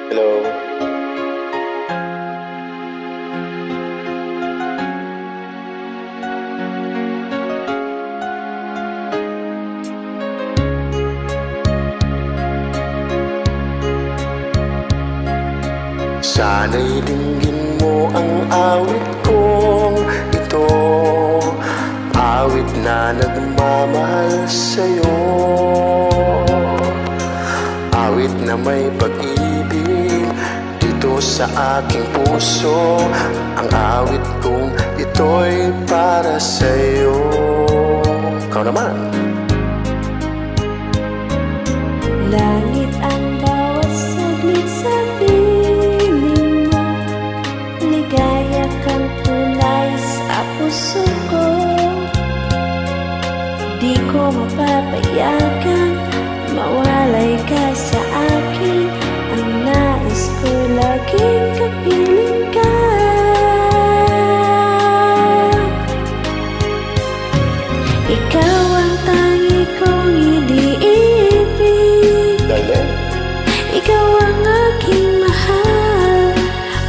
Hello. Sana'y dinggin mo ang awit kong ito, awit na nagmamahal sa'yo, awit na may pag-ibig dito sa aking puso. Ang awit kong ito'y para sa'yo. Ikaw naman. Langit ang bawat saglit sa piling mo, ligaya kang tunay sa puso ko. Di ko mapapayagan mawalay ka sa akin. Ang nais ko laging kapiling ka. Ikaw ang tangi kong iniibig, ikaw ang aking mahal,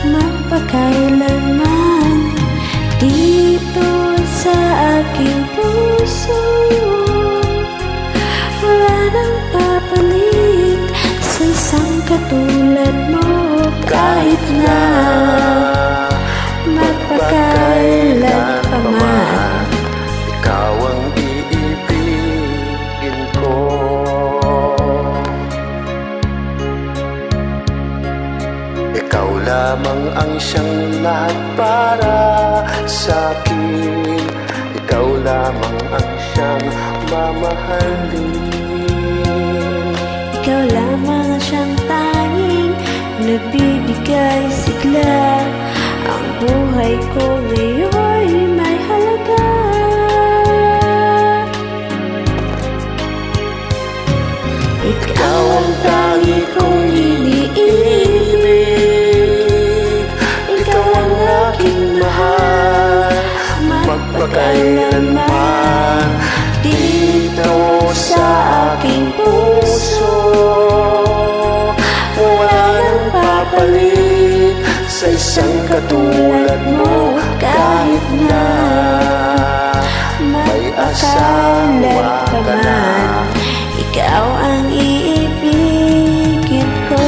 magpakailanman dito sa aking puso. Wala nang papalit sa isang katulad mo, kahit na magpakailan pa man. Ikaw ang iibigin ko. Ikaw lamang ang siyang lahat para sa'kin. Ikaw lamang ang siyang mamahalin. Ikaw lamang ang siyang tanging nagbibigay sigla. Ang buhay ko ngayon'y may halaga. Ikaw ang tangi kong iniibig, Ikaw ang aking mahal, magpakailanman dito sa aking puso. Wala nang papalit sa isang katulad mo, kahit na may asawa ka na. Ikaw ang iibigin ko.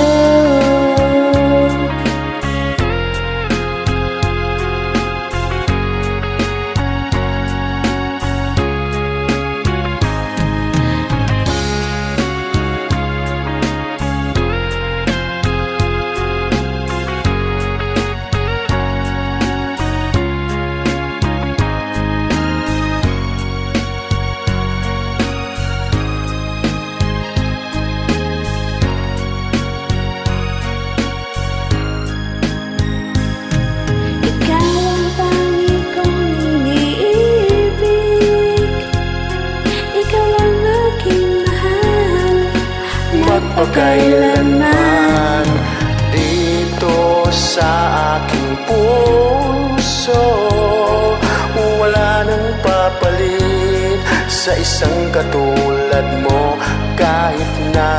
Magpakailanman dito sa aking puso. Wala nang papalit sa isang katulad mo, kahit na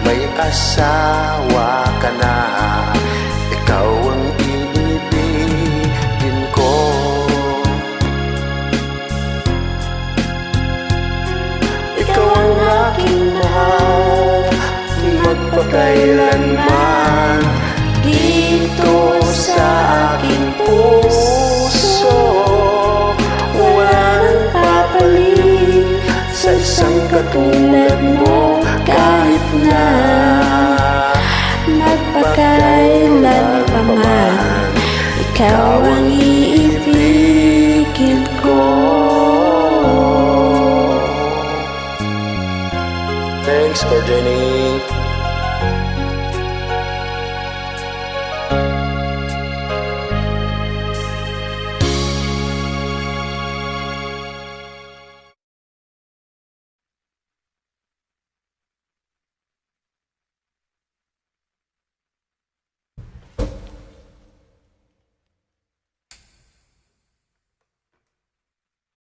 may asawa ka na. Ikaw ang iibigin ko. Ikaw ang aking mahal, magpakailanman dito sa aking puso. Wala nang papalit sa isang katulad mo, kahit na magpakailan pa man. Ikaw ang iibigin ko. Thanks for joining